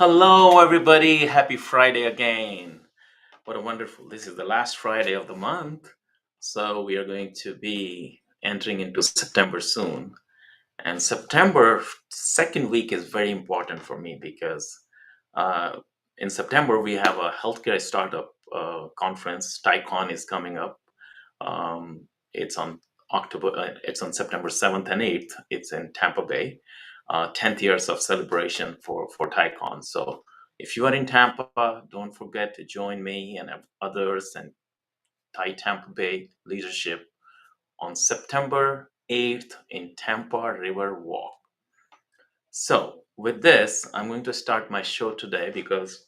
Hello, everybody. Happy Friday again. What a wonderful. This is the last Friday of the month. So, we are going to be entering into September soon. And September second week is very important for me because uh, in September we have a healthcare startup conference. TICON is coming up. It's on it's on September 7th and 8th. It's in Tampa Bay. 10th years of celebration for TICON. So if you are in Tampa, don't forget to join me and others and Thai Tampa Bay leadership on September 8th in Tampa River Walk. So, with this, I'm going to start my show today because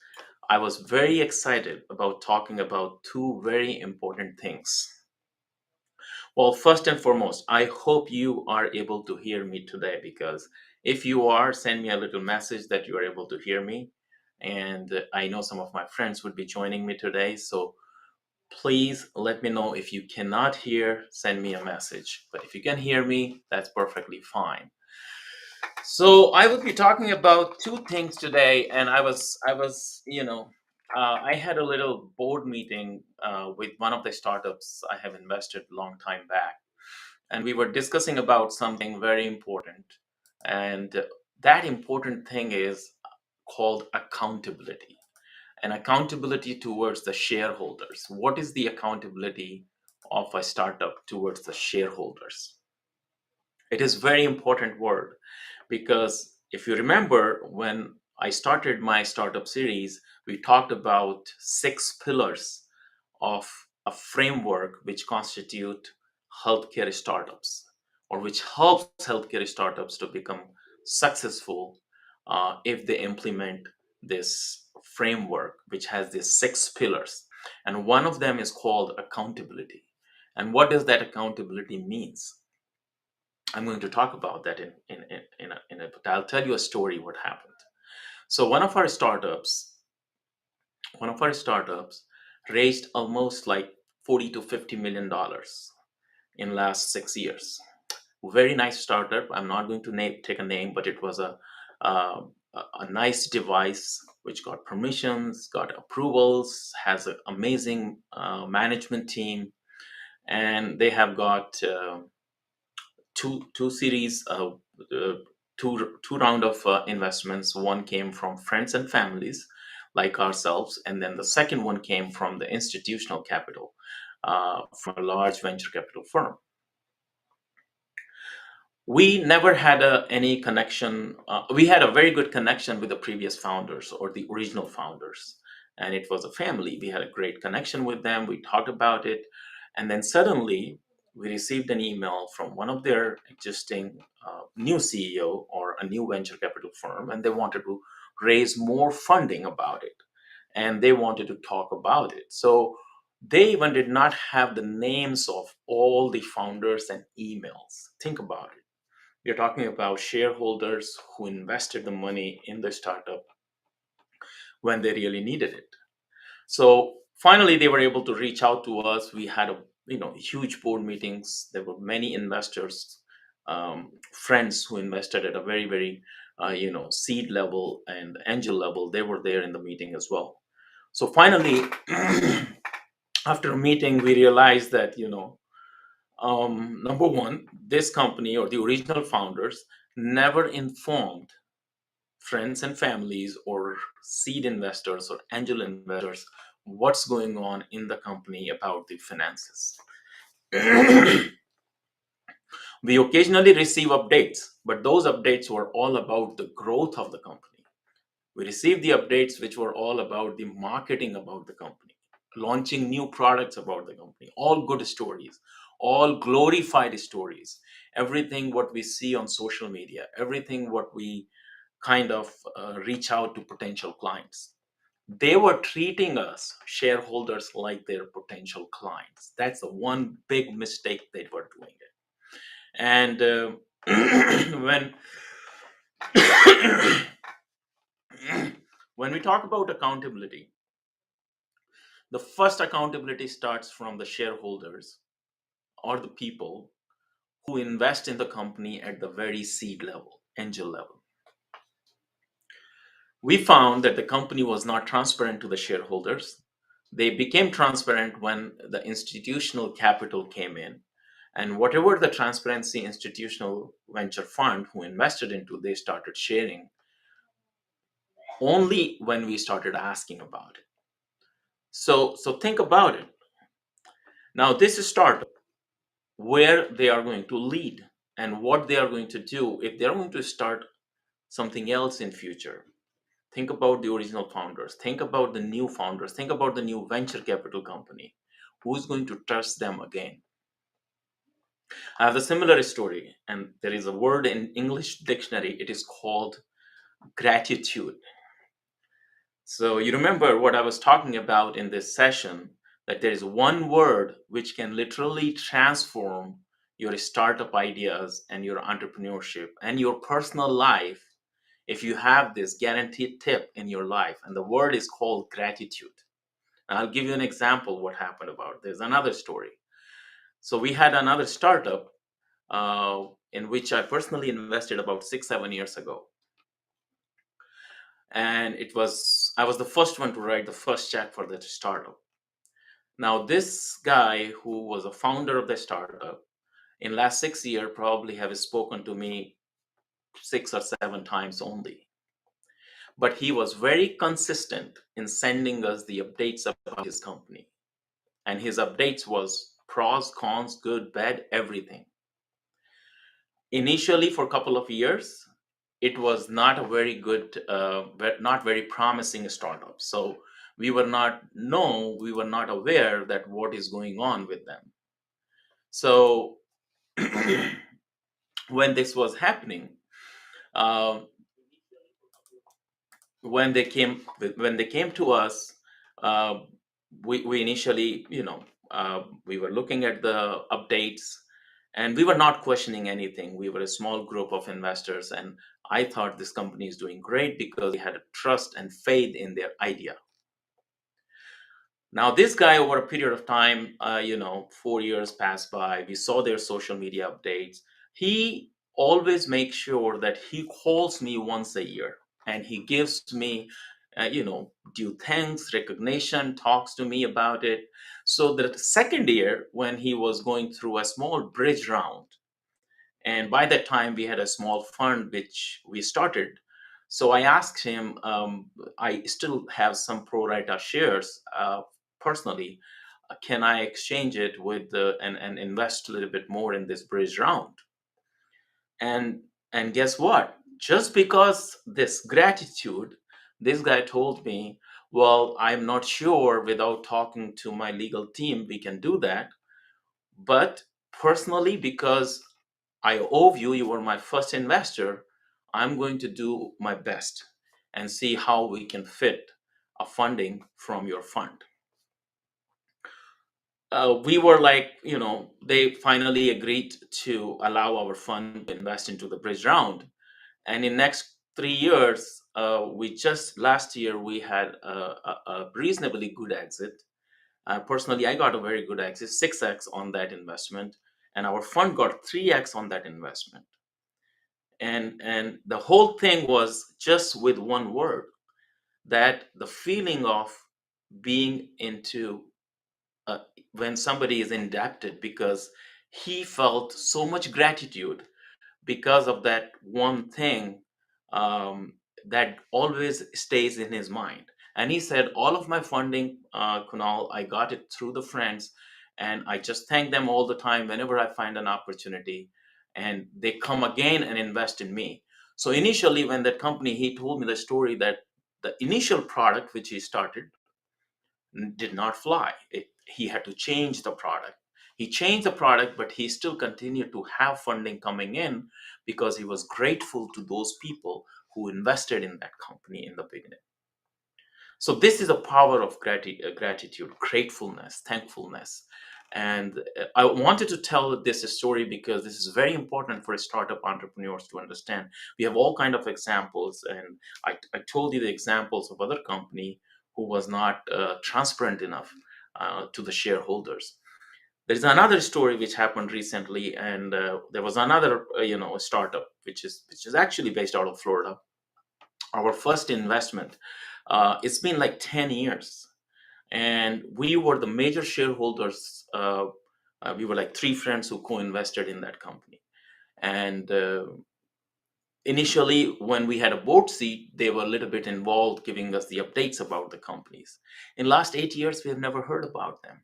I was very excited about talking about two very important things. Well, first and foremost, I hope you are able to hear me today because if you are, send me a little message that you are able to hear me. And I know some of my friends would be joining me today. So please let me know if you cannot hear, send me a message. But if you can hear me, that's perfectly fine. So I will be talking about two things today, and I had a little board meeting with one of the startups I have invested a long time back, and we were discussing about something very important, and that important thing is called accountability, and accountability towards the shareholders. What is the accountability of a startup towards the shareholders? It is very important word because if you remember when I started my startup series, we talked about six pillars of a framework which constitute healthcare startups or which helps healthcare startups to become successful if they implement this framework which has these six pillars, and one of them is called accountability. And what does that accountability means? I'm going to talk about that but I'll tell you a story what happened. So one of our startups raised almost like 40 to 50 million dollars in last 6 years. Very nice startup. I'm not going to take a name, but it was uh, a nice device which got permissions, got approvals, has an amazing management team, and they have got two series uh, two round of investments. One came from friends and families like ourselves, and then the second one came from the institutional capital from a large venture capital firm. We never had any connection. We had a very good connection with the previous founders or the original founders, and it was a family. We had a great connection with them. We talked about it, and then suddenly we received an email from one of their existing new CEO or a new venture capital firm, and they wanted to raise more funding about it, and they wanted to talk about it. So they even did not have the names of all the founders and emails. Think about it. We're talking about shareholders who invested the money in the startup when they really needed it. So finally, they were able to reach out to us. We had huge board meetings. There were many investors, friends who invested at a very seed level and angel level. They were there in the meeting as well. So finally, after a meeting, we realized that number one, this company or the original founders never informed friends and families or seed investors or angel investors what's going on in the company about the finances. We occasionally receive updates, but those updates were all about the growth of the company. We received the updates which were all about the marketing about the company, launching new products about the company, all good stories, all glorified stories, everything what we see on social media, everything what we kind of reach out to potential clients. They were treating us shareholders like their potential clients. That's the one big mistake they were doing it. And when when we talk about accountability, the first accountability starts from the shareholders or the people who invest in the company at the very seed level, angel level. We found that the company was not transparent to the shareholders. They became transparent when the institutional capital came in. And whatever the transparency institutional venture fund who invested into, they started sharing only when we started asking about it. So think about it. Now, this is startup where they are going to lead and what they are going to do if they are going to start something else in future. Think about the original founders, think about the new founders, think about the new venture capital company. Who's going to trust them again? I have a similar story, and there is a word in English dictionary. It is called gratitude. So you remember what I was talking about in this session, that there is one word which can literally transform your startup ideas and your entrepreneurship and your personal life if you have this guaranteed tip in your life, and the word is called gratitude. And I'll give you an example what happened about it. There's another story. So we had another startup in which I personally invested about 6 7 years ago, and it was I was the first one to write the first check for the startup. Now this guy who was a founder of the startup in last 6 year probably have spoken to me 6 or 7 times only, but he was very consistent in sending us the updates about his company, and his updates was pros, cons, good, bad, everything. Initially for a couple of years it was not a very good not very promising startup, so we were not aware that what is going on with them. So when this was happening, uh, when they came to us, uh, we initially, we were looking at the updates, and we were not questioning anything. We were a small group of investors, and I thought this company is doing great because we had a trust and faith in their idea. Now, this guy, over a period of time, 4 years passed by. We saw their social media updates. He always makes sure that he calls me once a year and he gives me, due thanks, recognition, talks to me about it. So the second year, when he was going through a small bridge round, and by that time we had a small fund which we started. So I asked him, I still have some pro rata shares personally. Can I exchange it with and invest a little bit more in this bridge round? And and guess what? Just because this gratitude, this guy told me, well, I'm not sure, without talking to my legal team we can do that, but personally, because I owe you, you were my first investor, I'm going to do my best and see how we can fit a funding from your fund. We were like, they finally agreed to allow our fund to invest into the bridge round. And in next 3 years, we just last year we had a reasonably good exit. Personally, I got a very good exit, 6x on that investment, and our fund got 3x on that investment. And the whole thing was just with one word, that the feeling of being into uh, when somebody is indebted, because he felt so much gratitude because of that one thing, um, that always stays in his mind. And he said, all of my funding, Kunal, I got it through the friends, and I just thank them all the time whenever I find an opportunity, and they come again and invest in me. So initially, when that company, he told me the story that the initial product which he started did not fly. He had to change the product. He changed the product, but he still continued to have funding coming in because he was grateful to those people who invested in that company in the beginning. So this is the power of gratitude, gratefulness, thankfulness. And I wanted to tell this story because this is very important for startup entrepreneurs to understand. We have all kind of examples, and I told you the examples of other company who was not transparent enough to the shareholders. There is another story which happened recently, and there was another startup which is actually based out of Florida. our first investment. It's been like 10 years, and we were the major shareholders. We were like three friends who co-invested in that company. And initially, when we had a board seat, they were a little bit involved, giving us the updates about the companies. In last 8 years, we have never heard about them.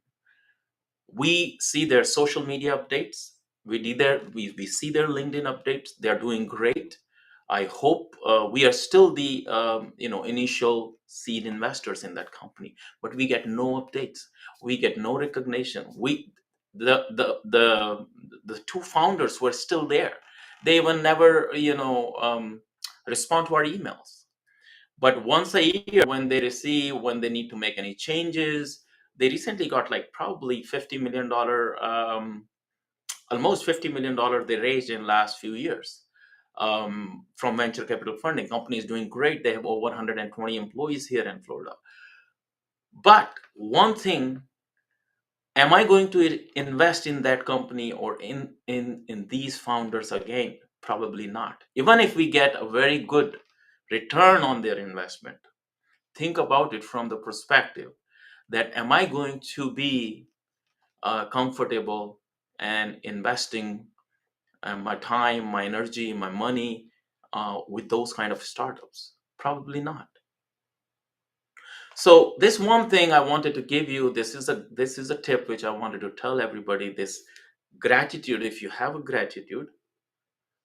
We see their social media updates. We see their LinkedIn updates. They're doing great. I hope we are still the initial seed investors in that company, but we get no updates. We get no recognition. The two founders were still there. They will never respond to our emails. But once a year, when they need to make any changes, they recently got like probably $50 million, almost $50 million they raised in last few years, from venture capital funding. Company is doing great. They have over 120 employees here in Florida. But one thing, am I going to invest in that company or in these founders again? Probably not. Even if we get a very good return on their investment, think about it from the perspective that, am I going to be comfortable and investing my time, my energy, my money with those kind of startups? Probably not. So this one thing I wanted to give you, this is a tip which I wanted to tell everybody. This gratitude, if you have a gratitude,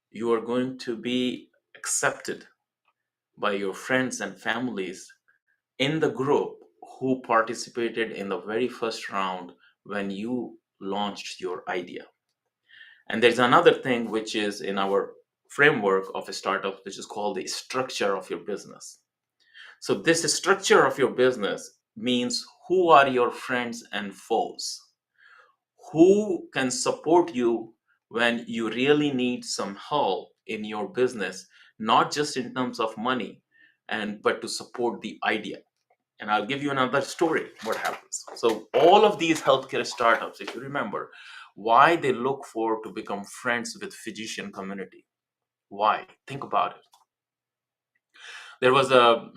you are going to be accepted by your friends and families in the group who participated in the very first round when you launched your idea. And there's another thing which is in our framework of a startup, which is called the structure of your business. So, this structure of your business means who are your friends and foes, who can support you when you really need some help in your business, not just in terms of money, and but to support the idea. And I'll give you another story what happens. So all of these healthcare startups, if you remember, why they look for to become friends with physician community. Why? Think about it. There was a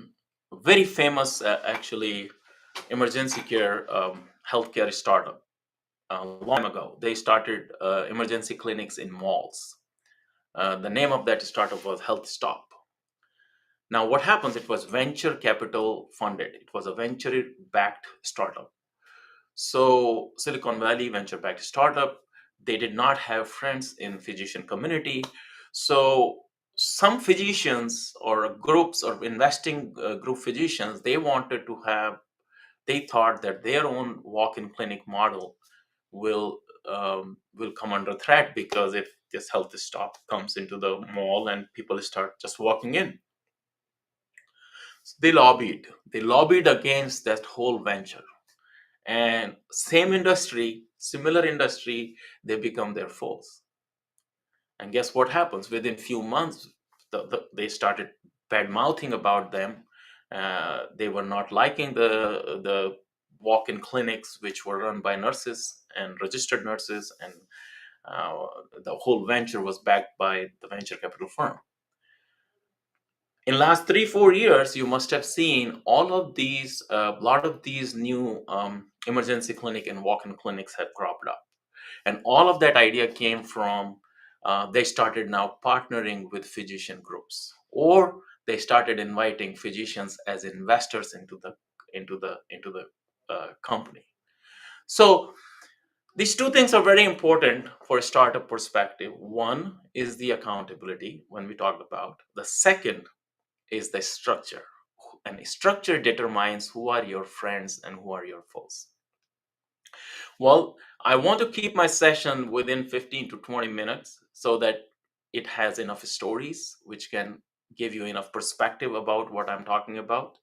very famous, actually, emergency care healthcare startup a long time ago. They started emergency clinics in malls. The name of that startup was Health Stop. Now, what happens? It was venture capital funded. It was a venture backed startup. So Silicon Valley venture-backed startup, they did not have friends in physician community. So some physicians or groups or investing group physicians, they thought that their own walk-in clinic model will will come under threat, because if this health stop comes into the mall and people start just walking in, they lobbied against that whole venture. And same industry, similar industry, they become their foes. And guess what happens? Within few months, they started bad mouthing about them. They were not liking the walk-in clinics, which were run by nurses and registered nurses, and uh, the whole venture was backed by the venture capital firm. In last 3 4 years, you must have seen all of these, a lot of these new emergency clinic and walk-in clinics have cropped up. And all of that idea came from, they started now partnering with physician groups, or they started inviting physicians as investors into the company. So these two things are very important for a startup perspective. One is the accountability, when we talked about. The second is the structure. And structure determines who are your friends and who are your foes. Well, I want to keep my session within 15 to 20 minutes so that it has enough stories which can give you enough perspective about what I'm talking about.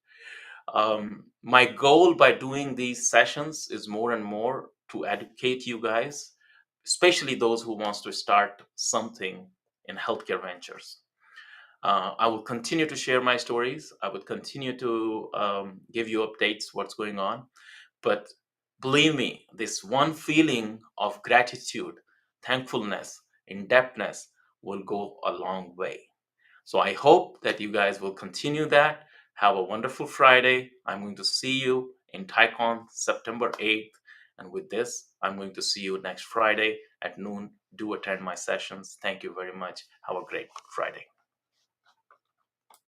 My goal by doing these sessions is more and more to educate you guys, especially those who wants to start something in healthcare ventures. I will continue to share my stories. I will continue to give you updates what's going on. But believe me, this one feeling of gratitude, thankfulness, indebtedness will go a long way. So I hope that you guys will continue that. Have a wonderful Friday. I'm going to see you in Taikon September 8th. And with this, I'm going to see you next Friday at noon. Do attend my sessions. Thank you very much. Have a great Friday.